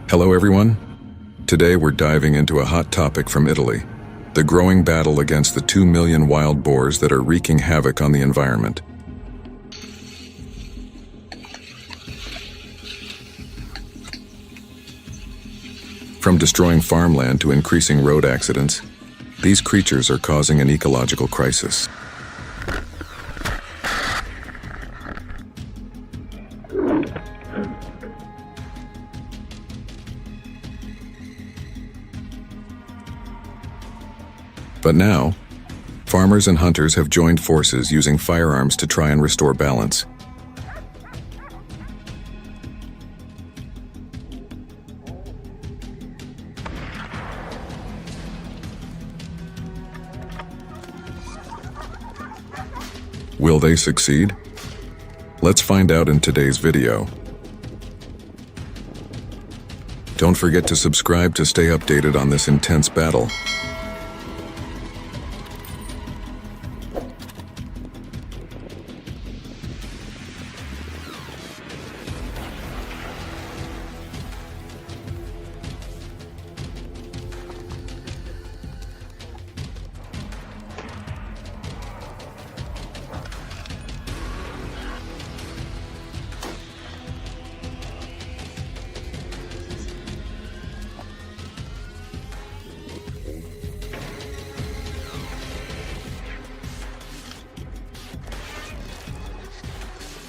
Hello everyone. Today we're diving into a hot topic from Italy, the growing battle against the 2 million wild boars that are wreaking havoc on the environment. From destroying farmland to increasing road accidents, these creatures are causing an ecological crisis. But now, farmers and hunters have joined forces using firearms to try and restore balance. Will they succeed? Let's find out in today's video. Don't forget to subscribe to stay updated on this intense battle.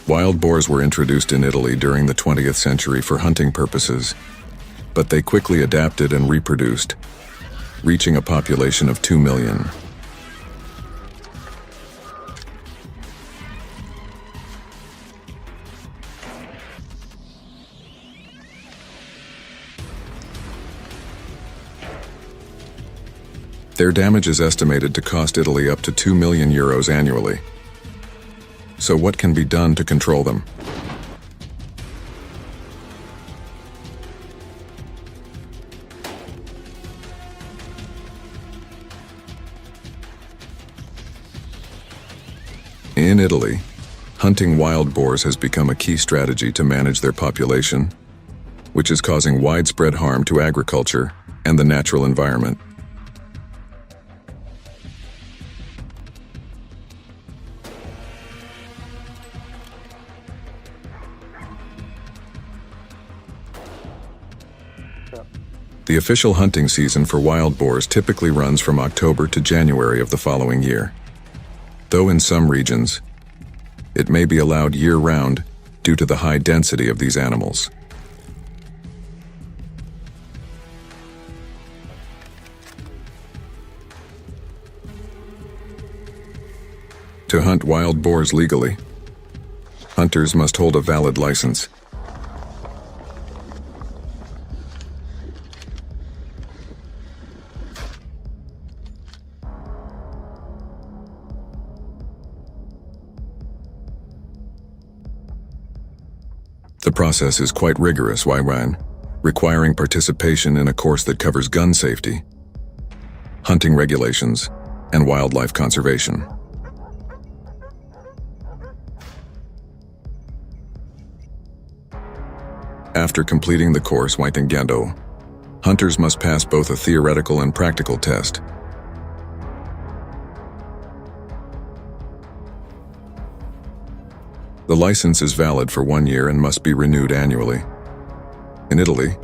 Wild boars were introduced in Italy during the 20th century for hunting purposes, but they quickly adapted and reproduced, reaching a population of 2 million. Their damage is estimated to cost Italy up to 2 million euros annually. So what can be done to control them? In Italy, hunting wild boars has become a key strategy to manage their population, which is causing widespread harm to agriculture and the natural environment. The official hunting season for wild boars typically runs from October to January of the following year. Though in some regions, it may be allowed year-round due to the high density of these animals. To hunt wild boars legally, hunters must hold a valid license. The process is quite rigorous, requiring participation in a course that covers gun safety, hunting regulations, and wildlife conservation. After completing the course, hunters must pass both a theoretical and practical test. The license is valid for 1 year and must be renewed annually. In Italy,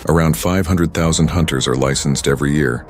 around 500,000 hunters are licensed every year.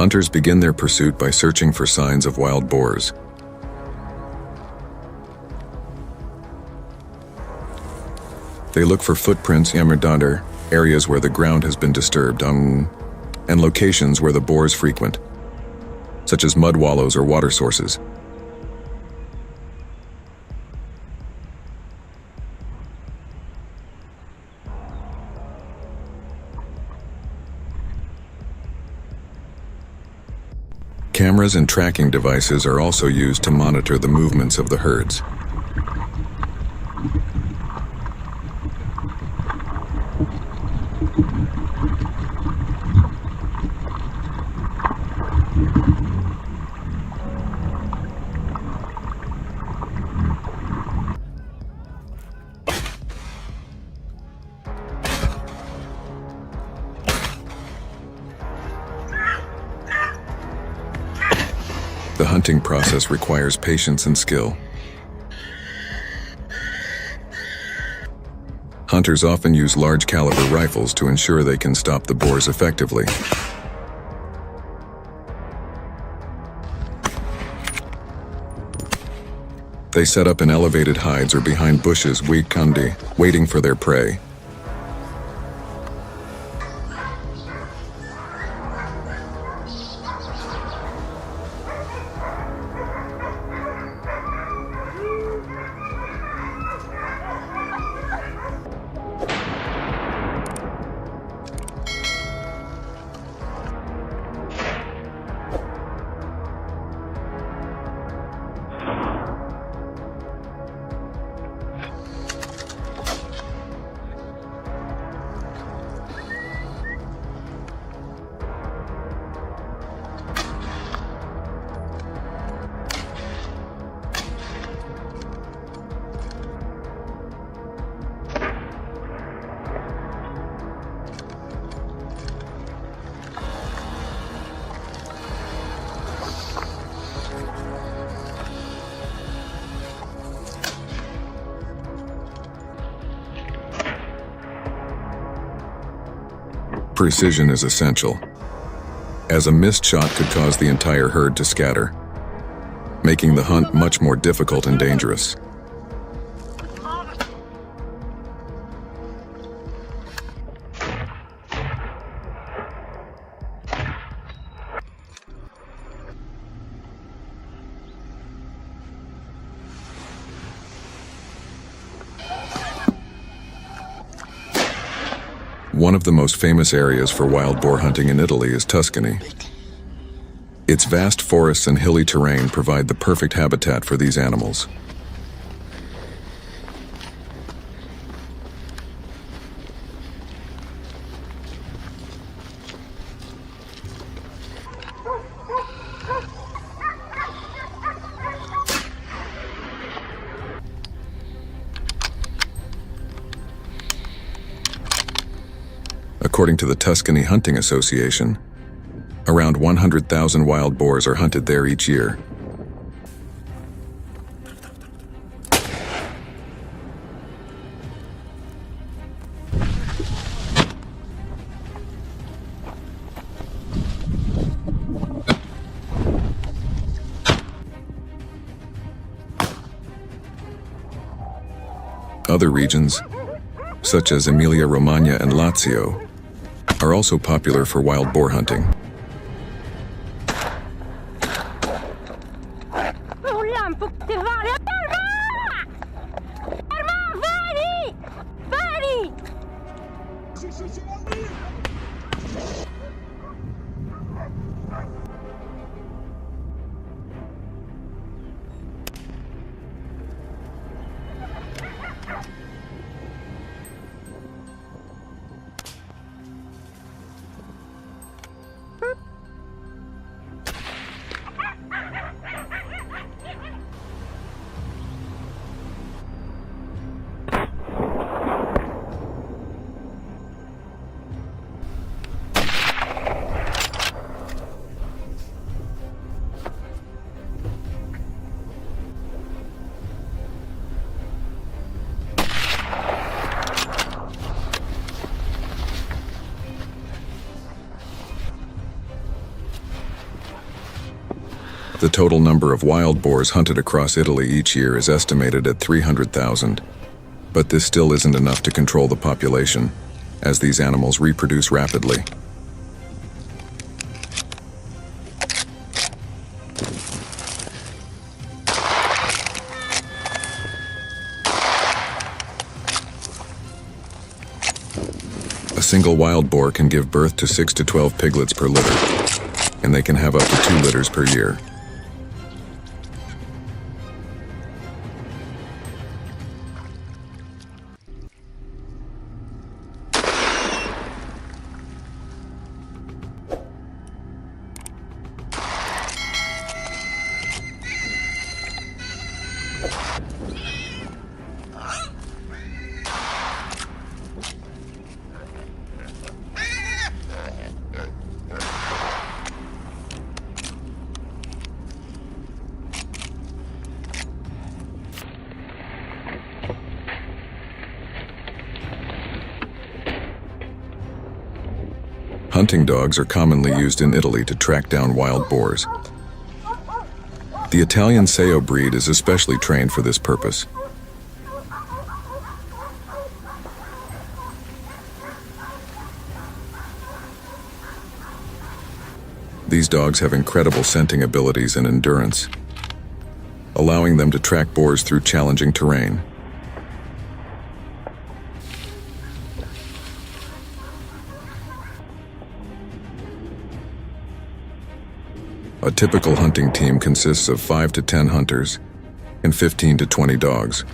Hunters begin their pursuit by searching for signs of wild boars. They look for footprints, areas where the ground has been disturbed, and locations where the boars frequent, such as mud wallows or water sources. Cameras and tracking devices are also used to monitor the movements of the herds. The hunting process requires patience and skill. Hunters often use large-caliber rifles to ensure they can stop the boars effectively. They set up in elevated hides or behind bushes, waiting for their prey. Precision is essential, as a missed shot could cause the entire herd to scatter, making the hunt much more difficult and dangerous. One of the most famous areas for wild boar hunting in Italy is Tuscany. Its vast forests and hilly terrain provide the perfect habitat for these animals. According to the Tuscany Hunting Association, around 100,000 wild boars are hunted there each year. Other regions, such as Emilia-Romagna and Lazio, are also popular for wild boar hunting. The total number of wild boars hunted across Italy each year is estimated at 300,000, but this still isn't enough to control the population, as these animals reproduce rapidly. A single wild boar can give birth to 6 to 12 piglets per litter, and they can have up to 2 litters per year. Hunting dogs are commonly used in Italy to track down wild boars. The Italian Sao breed is especially trained for this purpose. These dogs have incredible scenting abilities and endurance, allowing them to track boars through challenging terrain. A typical hunting team consists of 5 to 10 hunters and 15 to 20 dogs.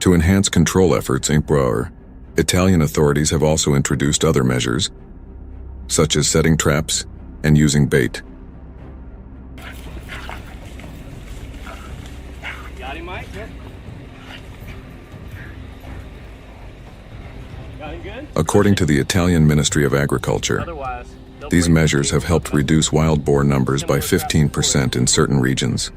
To enhance control efforts in Boar, Italian authorities have also introduced other measures, such as setting traps and using bait. Got him, Mike? Got him good? According to the Italian Ministry of Agriculture, these measures have helped reduce wild boar numbers by 15% in certain regions.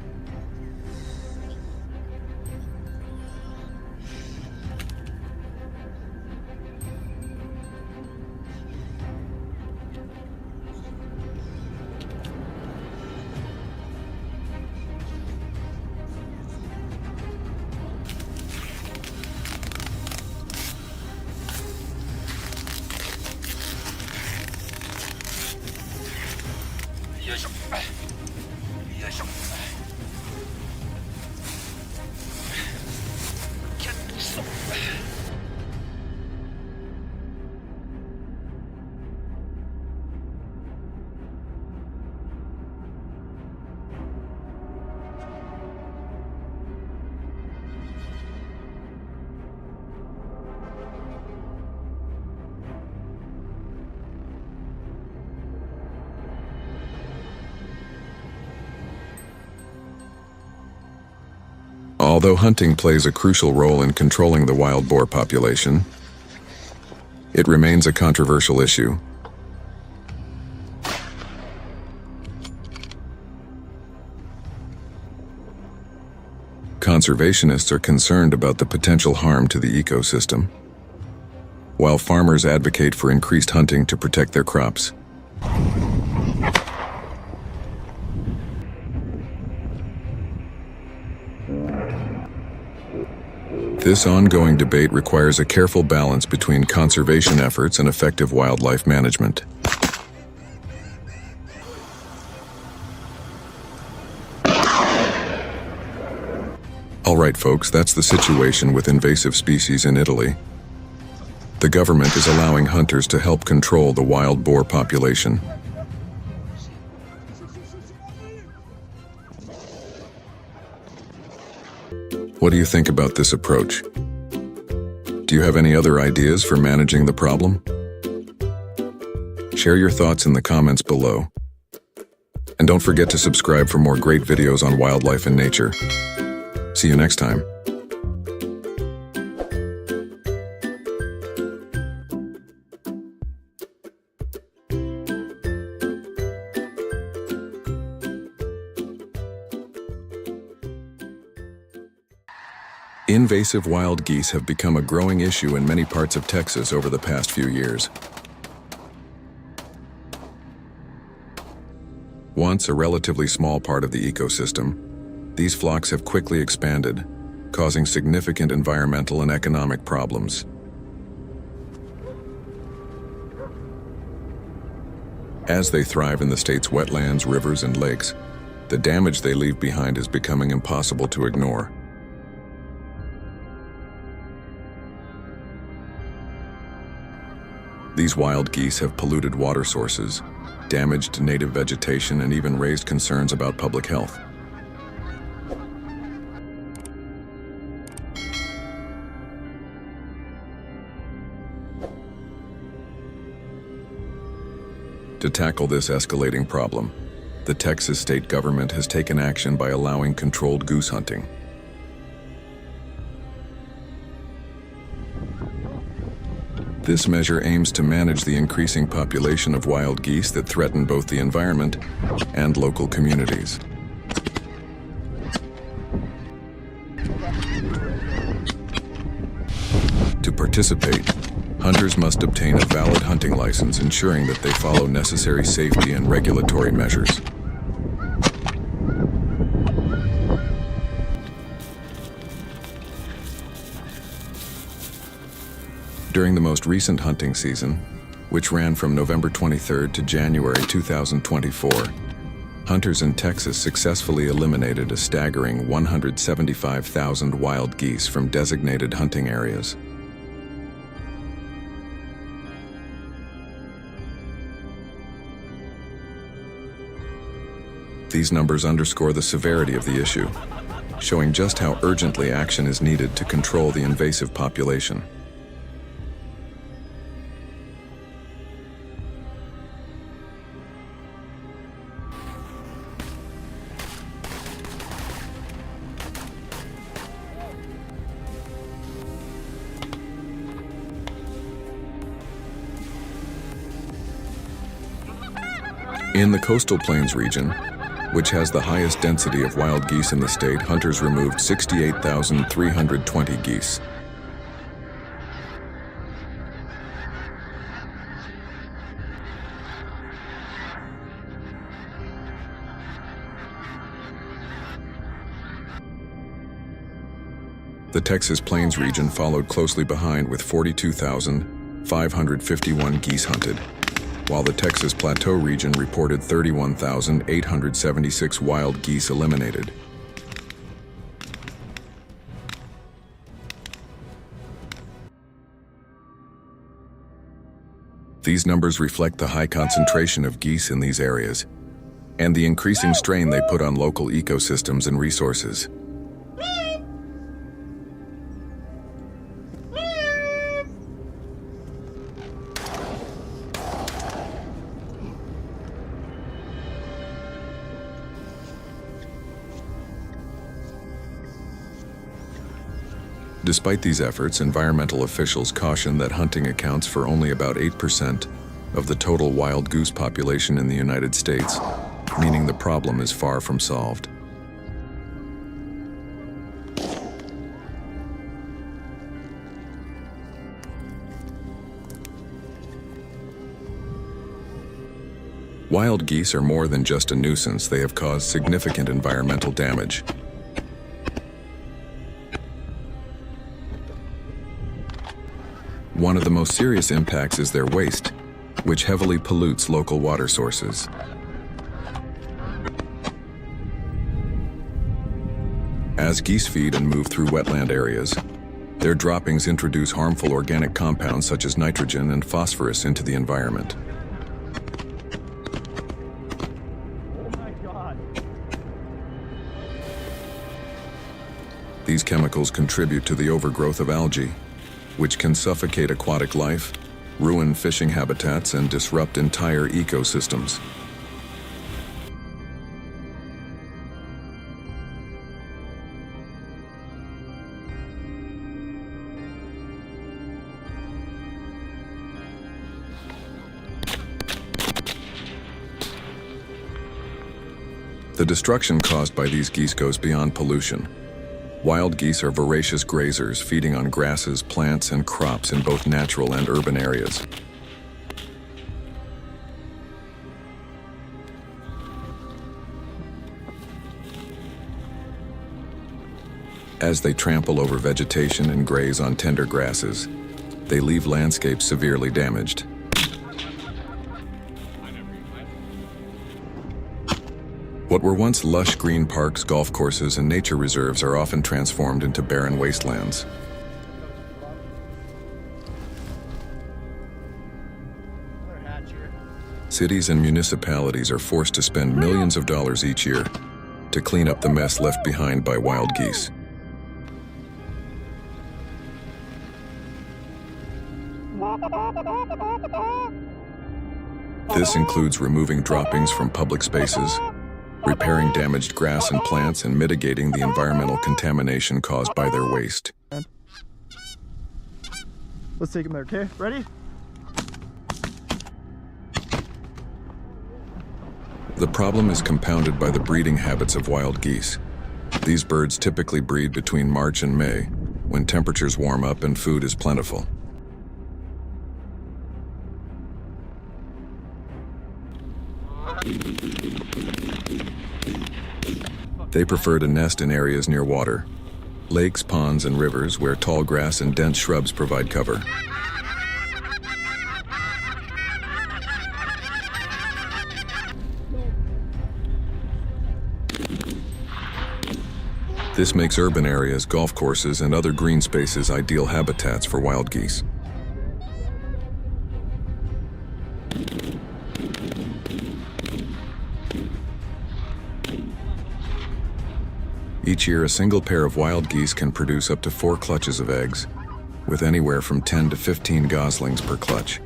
Although hunting plays a crucial role in controlling the wild boar population, it remains a controversial issue. Conservationists are concerned about the potential harm to the ecosystem, while farmers advocate for increased hunting to protect their crops. This ongoing debate requires a careful balance between conservation efforts and effective wildlife management. All right, folks, that's the situation with invasive species in Italy. The government is allowing hunters to help control the wild boar population. What do you think about this approach? Do you have any other ideas for managing the problem? Share your thoughts in the comments below. And don't forget to subscribe for more great videos on wildlife and nature. See you next time. Invasive wild geese have become a growing issue in many parts of Texas over the past few years. Once a relatively small part of the ecosystem, these flocks have quickly expanded, causing significant environmental and economic problems. As they thrive in the state's wetlands, rivers, and lakes, the damage they leave behind is becoming impossible to ignore. These wild geese have polluted water sources, damaged native vegetation, and even raised concerns about public health. To tackle this escalating problem, the Texas state government has taken action by allowing controlled goose hunting. This measure aims to manage the increasing population of wild geese that threaten both the environment and local communities. To participate, hunters must obtain a valid hunting license, ensuring that they follow necessary safety and regulatory measures. During the most recent hunting season, which ran from November 23rd to January 2024, hunters in Texas successfully eliminated a staggering 175,000 wild geese from designated hunting areas. These numbers underscore the severity of the issue, showing just how urgently action is needed to control the invasive population. In the coastal plains region, which has the highest density of wild geese in the state, hunters removed 68,320 geese. The Texas Plains region followed closely behind with 42,551 geese hunted, while the Texas Plateau region reported 31,876 wild geese eliminated. These numbers reflect the high concentration of geese in these areas and the increasing strain they put on local ecosystems and resources. Despite these efforts, environmental officials caution that hunting accounts for only about 8% of the total wild goose population in the United States, meaning the problem is far from solved. Wild geese are more than just a nuisance, they have caused significant environmental damage. One of the most serious impacts is their waste, which heavily pollutes local water sources. As geese feed and move through wetland areas, their droppings introduce harmful organic compounds such as nitrogen and phosphorus into the environment. These chemicals contribute to the overgrowth of algae, which can suffocate aquatic life, ruin fishing habitats, and disrupt entire ecosystems. The destruction caused by these geese goes beyond pollution. Wild geese are voracious grazers, feeding on grasses, plants, and crops in both natural and urban areas. As they trample over vegetation and graze on tender grasses, they leave landscapes severely damaged. What were once lush green parks, golf courses, and nature reserves are often transformed into barren wastelands. Cities and municipalities are forced to spend millions of dollars each year to clean up the mess left behind by wild geese. This includes removing droppings from public spaces, repairing damaged grass and plants, and mitigating the environmental contamination caused by their waste. Let's take them there, okay? Ready? The problem is compounded by the breeding habits of wild geese. These birds typically breed between March and May, when temperatures warm up and food is plentiful. They prefer to nest in areas near water, lakes, ponds, and rivers where tall grass and dense shrubs provide cover. This makes urban areas, golf courses, and other green spaces ideal habitats for wild geese. Each year, a single pair of wild geese can produce up to 4 clutches of eggs, with anywhere from 10 to 15 goslings per clutch.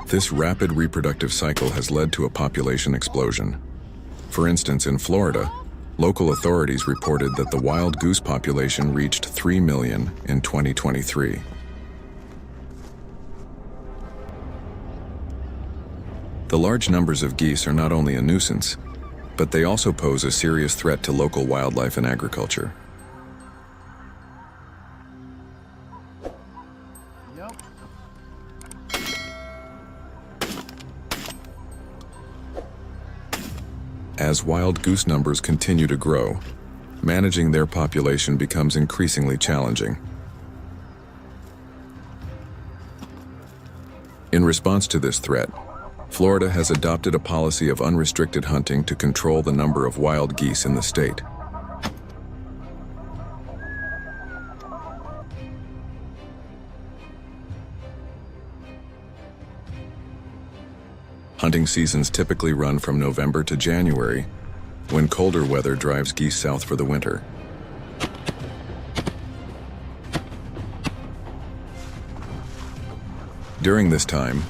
This rapid reproductive cycle has led to a population explosion. For instance, in Florida, local authorities reported that the wild goose population reached 3 million in 2023. The large numbers of geese are not only a nuisance, but they also pose a serious threat to local wildlife and agriculture. As wild goose numbers continue to grow, managing their population becomes increasingly challenging. In response to this threat, Florida has adopted a policy of unrestricted hunting to control the number of wild geese in the state. Hunting seasons typically run from November to January, when colder weather drives geese south for the winter. During this time,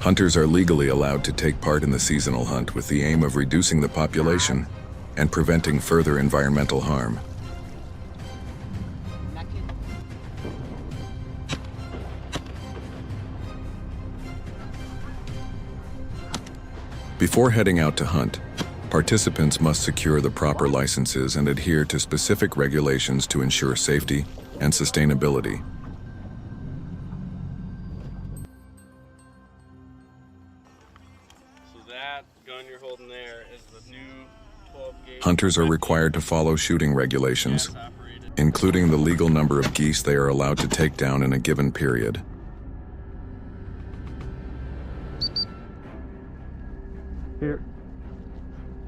Hunters are legally allowed to take part in the seasonal hunt with the aim of reducing the population and preventing further environmental harm. Before heading out to hunt, participants must secure the proper licenses and adhere to specific regulations to ensure safety and sustainability. So that gun you're holding there is the new 12 gauge. Hunters are required to follow shooting regulations, Gas operated. including the legal number of geese they are allowed to take down in a given period. Here.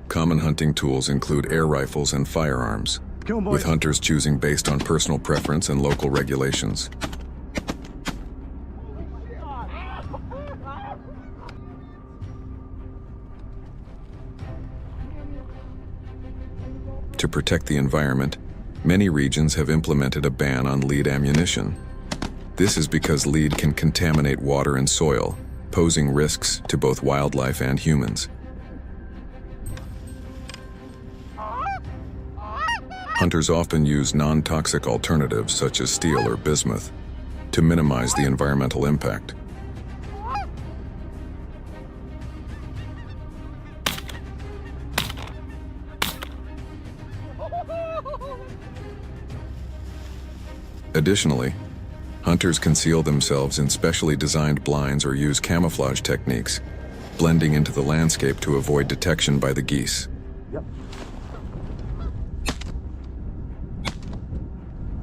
Common hunting tools include air rifles and firearms, Come on, boys. with hunters choosing based on personal preference and local regulations. To protect the environment, many regions have implemented a ban on lead ammunition. This is because lead can contaminate water and soil, posing risks to both wildlife and humans. Hunters often use non-toxic alternatives such as steel or bismuth to minimize the environmental impact. Additionally, hunters conceal themselves in specially designed blinds or use camouflage techniques, blending into the landscape to avoid detection by the geese. Yep.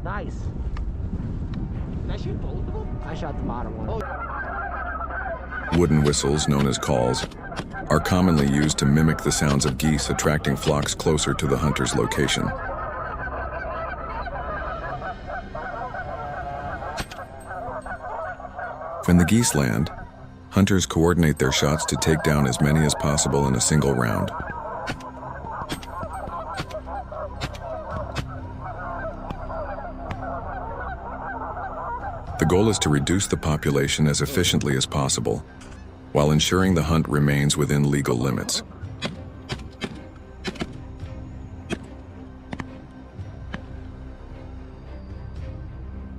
Nice. Did I shoot both of them? I shot the bottom one. Wooden whistles, known as calls, are commonly used to mimic the sounds of geese, attracting flocks closer to the hunter's location. When the geese land, hunters coordinate their shots to take down as many as possible in a single round. The goal is to reduce the population as efficiently as possible, while ensuring the hunt remains within legal limits.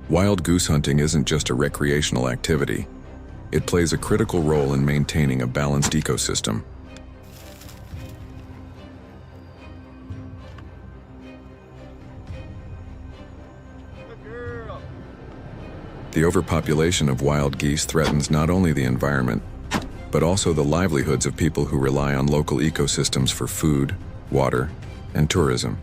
Wild goose hunting isn't just a recreational activity. It plays a critical role in maintaining a balanced ecosystem. The overpopulation of wild geese threatens not only the environment, but also the livelihoods of people who rely on local ecosystems for food, water, and tourism.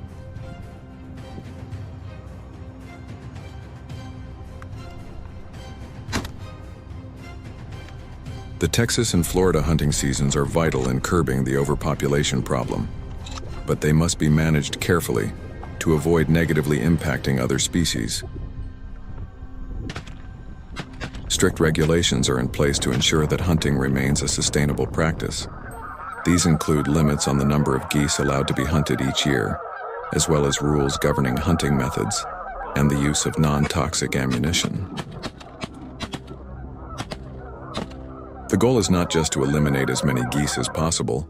The Texas and Florida hunting seasons are vital in curbing the overpopulation problem, but they must be managed carefully to avoid negatively impacting other species. Strict regulations are in place to ensure that hunting remains a sustainable practice. These include limits on the number of geese allowed to be hunted each year, as well as rules governing hunting methods and the use of non-toxic ammunition. The goal is not just to eliminate as many geese as possible,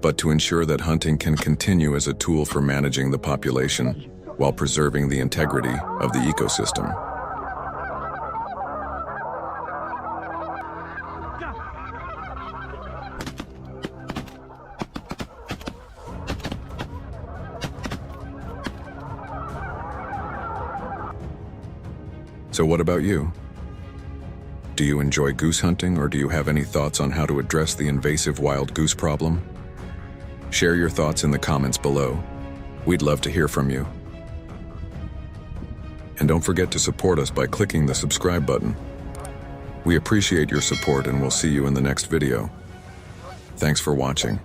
but to ensure that hunting can continue as a tool for managing the population while preserving the integrity of the ecosystem. So what about you? Do you enjoy goose hunting, or do you have any thoughts on how to address the invasive wild goose problem? Share your thoughts in the comments below. We'd love to hear from you. And don't forget to support us by clicking the subscribe button. We appreciate your support, and we'll see you in the next video. Thanks for watching.